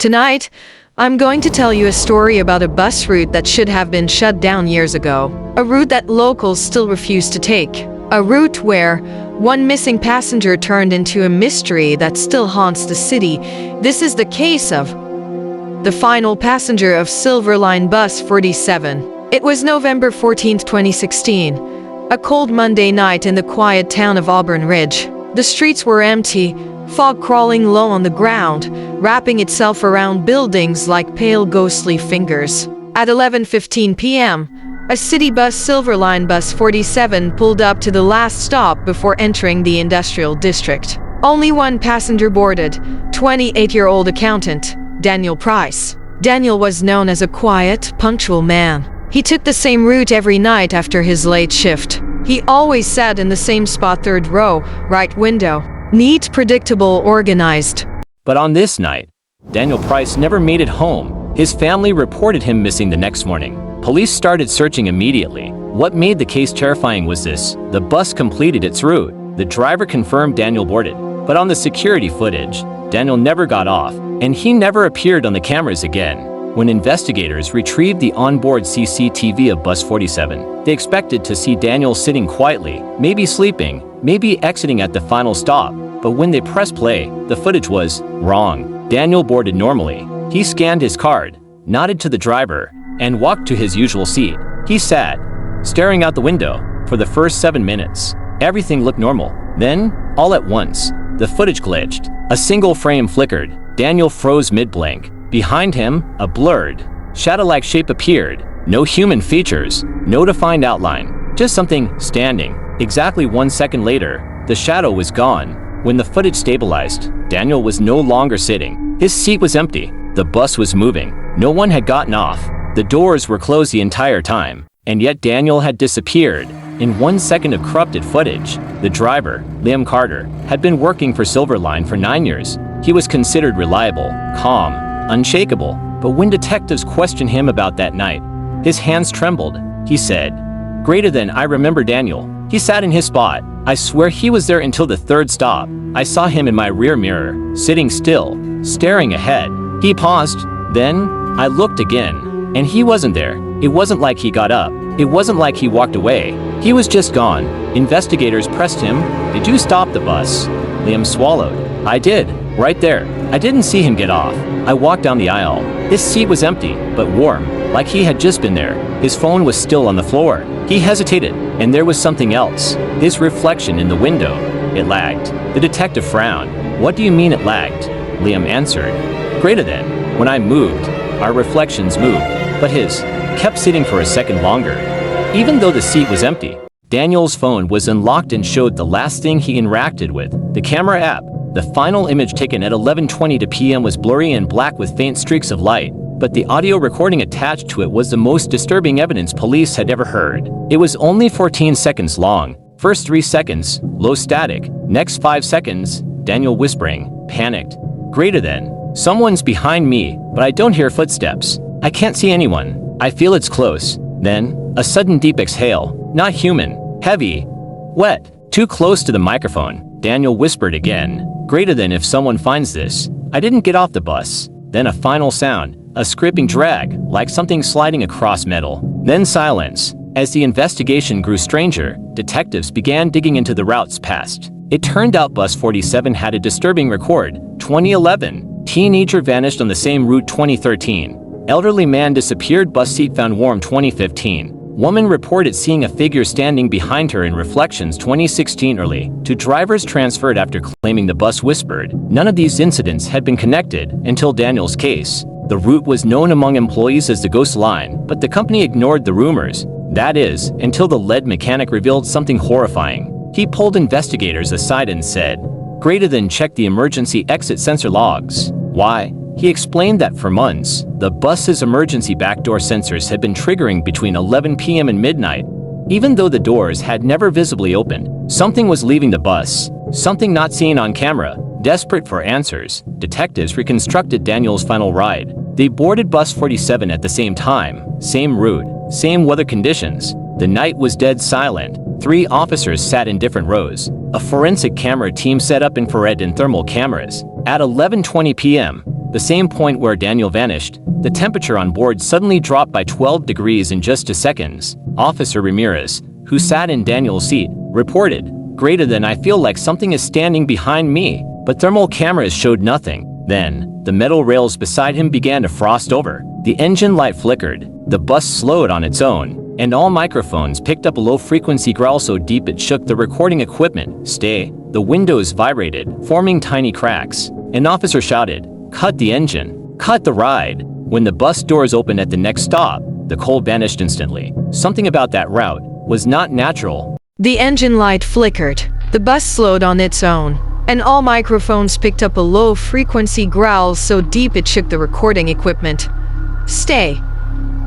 Tonight, I'm going to tell you a story about a bus route that should have been shut down years ago. A route that locals still refuse to take. A route where one missing passenger turned into a mystery that still haunts the city. This is the case of the final passenger of Silverline Bus 47. It was November 14, 2016. A cold Monday night in the quiet town of Auburn Ridge. The streets were empty, fog crawling low on the ground, wrapping itself around buildings like pale ghostly fingers. At 11:15 p.m., a city bus, Silverline Bus 47, pulled up to the last stop before entering the industrial district. Only one passenger boarded, 28-year-old accountant, Daniel Price. Daniel was known as a quiet, punctual man. He took the same route every night after his late shift. He always sat in the same spot, third row, right window. Neat, predictable, organized. But on this night, Daniel Price never made it home. His family reported him missing the next morning. Police started searching immediately. What made the case terrifying was this: the bus completed its route. The driver confirmed Daniel boarded. But on the security footage, Daniel never got off, and he never appeared on the cameras again. When investigators retrieved the onboard CCTV of Bus 47, they expected to see Daniel sitting quietly, maybe sleeping, maybe exiting at the final stop. But when they pressed play, the footage was wrong. Daniel boarded normally. He scanned his card, nodded to the driver, and walked to his usual seat. He sat, staring out the window, for the first 7 minutes. Everything looked normal. Then, all at once, the footage glitched. A single frame flickered. Daniel froze mid-blink. Behind him, a blurred, shadow-like shape appeared. No human features, no defined outline, just something standing. Exactly 1 second later, the shadow was gone. When the footage stabilized, Daniel was no longer sitting. His seat was empty. The bus was moving. No one had gotten off. The doors were closed the entire time. And yet Daniel had disappeared. In 1 second of corrupted footage, the driver, Liam Carter, had been working for Silverline for 9 years. He was considered reliable, calm, unshakable. But when detectives questioned him about that night, his hands trembled. He said, "Greater than I remember Daniel. He sat in his spot. I swear he was there until the third stop. I saw him in my rear mirror, sitting still, staring ahead." He paused. Then, I looked again, and he wasn't there. It wasn't like he got up. It wasn't like he walked away. He was just gone. Investigators pressed him. "Did you stop the bus?" Liam swallowed. "I did, right there. I didn't see him get off. I walked down the aisle. His seat was empty, but warm, like he had just been there. His phone was still on the floor." He hesitated, and there was something else. His reflection in the window. It lagged. The detective frowned. "What do you mean it lagged?" Liam answered. "Greater than. When I moved, our reflections moved, but his kept sitting for a second longer." Even though the seat was empty, Daniel's phone was unlocked and showed the last thing he interacted with, the camera app. The final image taken at 11:20 p.m. was blurry and black with faint streaks of light, but the audio recording attached to it was the most disturbing evidence police had ever heard. It was only 14 seconds long. First 3 seconds, low static. Next 5 seconds, Daniel whispering, panicked. "Greater than. Someone's behind me, but I don't hear footsteps. I can't see anyone. I feel it's close." Then, a sudden deep exhale. Not human. Heavy. Wet. Too close to the microphone. Daniel whispered again. "Greater than if someone finds this. I didn't get off the bus." Then a final sound. A scraping drag, like something sliding across metal. Then silence. As the investigation grew stranger, detectives began digging into the routes past. It turned out Bus 47 had a disturbing record. 2011. Teenager vanished on the same route. 2013. Elderly man disappeared. Bus seat found warm. 2015. Woman reported seeing a figure standing behind her in reflections. 2016. Early. Two drivers transferred after claiming the bus whispered. None of these incidents had been connected until Daniel's case. The route was known among employees as the Ghost Line, but the company ignored the rumors. That is, until the lead mechanic revealed something horrifying. He pulled investigators aside and said, "Greater than check the emergency exit sensor logs." Why? He explained that for months, the bus's emergency backdoor sensors had been triggering between 11 p.m. and midnight. Even though the doors had never visibly opened, something was leaving the bus, something not seen on camera. Desperate for answers, detectives reconstructed Daniel's final ride. They boarded Bus 47 at the same time, same route, same weather conditions. The night was dead silent. 3 officers sat in different rows. A forensic camera team set up infrared and thermal cameras. At 11:20 p.m., the same point where Daniel vanished, the temperature on board suddenly dropped by 12 degrees in just 2 seconds. Officer Ramirez, who sat in Daniel's seat, reported, "Greater than I feel like something is standing behind me," but thermal cameras showed nothing. Then, the metal rails beside him began to frost over. The engine light flickered, the bus slowed on its own, and all microphones picked up a low-frequency growl so deep it shook the recording equipment. "Stay." The windows vibrated, forming tiny cracks. An officer shouted, "Cut the engine! Cut the ride!" When the bus doors opened at the next stop, the cold vanished instantly. Something about that route was not natural. The engine light flickered, the bus slowed on its own, and all microphones picked up a low-frequency growl so deep it shook the recording equipment. "Stay."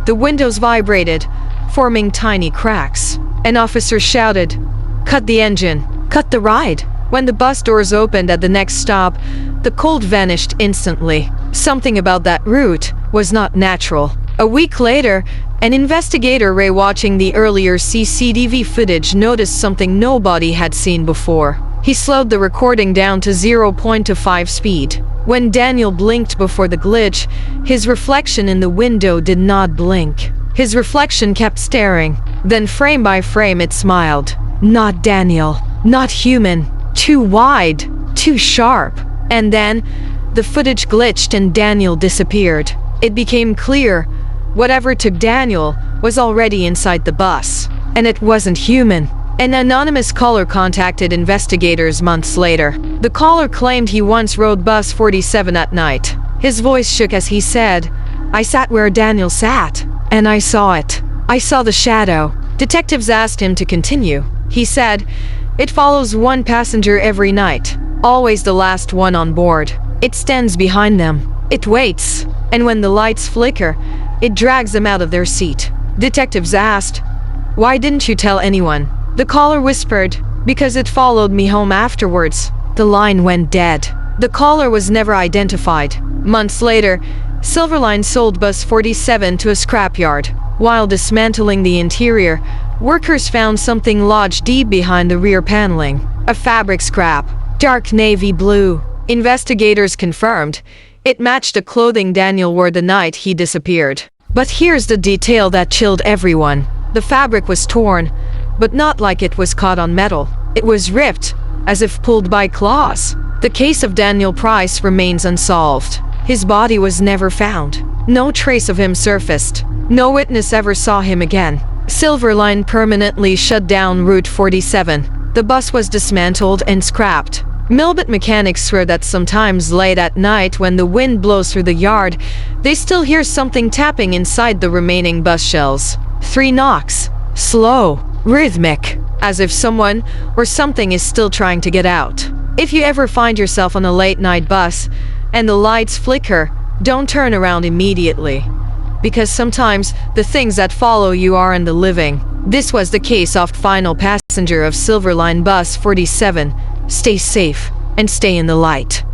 The windows vibrated, forming tiny cracks. An officer shouted, "Cut the engine! Cut the ride!" When the bus doors opened at the next stop, the cold vanished instantly. Something about that route was not natural. A week later, an investigator watching the earlier CCTV footage noticed something nobody had seen before. He slowed the recording down to 0.25 speed. When Daniel blinked before the glitch, his reflection in the window did not blink. His reflection kept staring. Then frame by frame it smiled. Not Daniel. Not human. Too wide. Too sharp. And then, the footage glitched and Daniel disappeared. It became clear, whatever took Daniel was already inside the bus. And it wasn't human. An anonymous caller contacted investigators months later. The caller claimed he once rode bus 47 at night. His voice shook as he said, "I sat where Daniel sat, and I saw it. I saw the shadow." Detectives asked him to continue. He said, "It follows one passenger every night, always the last one on board. It stands behind them. It waits, and when the lights flicker, it drags them out of their seat." Detectives asked, "Why didn't you tell anyone?" The caller whispered, "Because it followed me home afterwards." The line went dead. The caller was never identified. Months later, Silverline sold bus 47 to a scrapyard. While dismantling the interior, workers found something lodged deep behind the rear paneling. A fabric scrap, dark navy blue. Investigators confirmed it matched the clothing Daniel wore the night he disappeared. But here's the detail that chilled everyone. The fabric was torn, but not like it was caught on metal. It was ripped, as if pulled by claws. The case of Daniel Price remains unsolved. His body was never found. No trace of him surfaced. No witness ever saw him again. Silverline permanently shut down Route 47. The bus was dismantled and scrapped. Millbit mechanics swear that sometimes late at night when the wind blows through the yard, they still hear something tapping inside the remaining bus shells. 3 knocks. Slow. Rhythmic, as if someone or something is still trying to get out. If you ever find yourself on a late-night bus and the lights flicker, don't turn around immediately. Because sometimes the things that follow you aren't the living. This was the case of final passenger of Silverline Bus 47. Stay safe and stay in the light.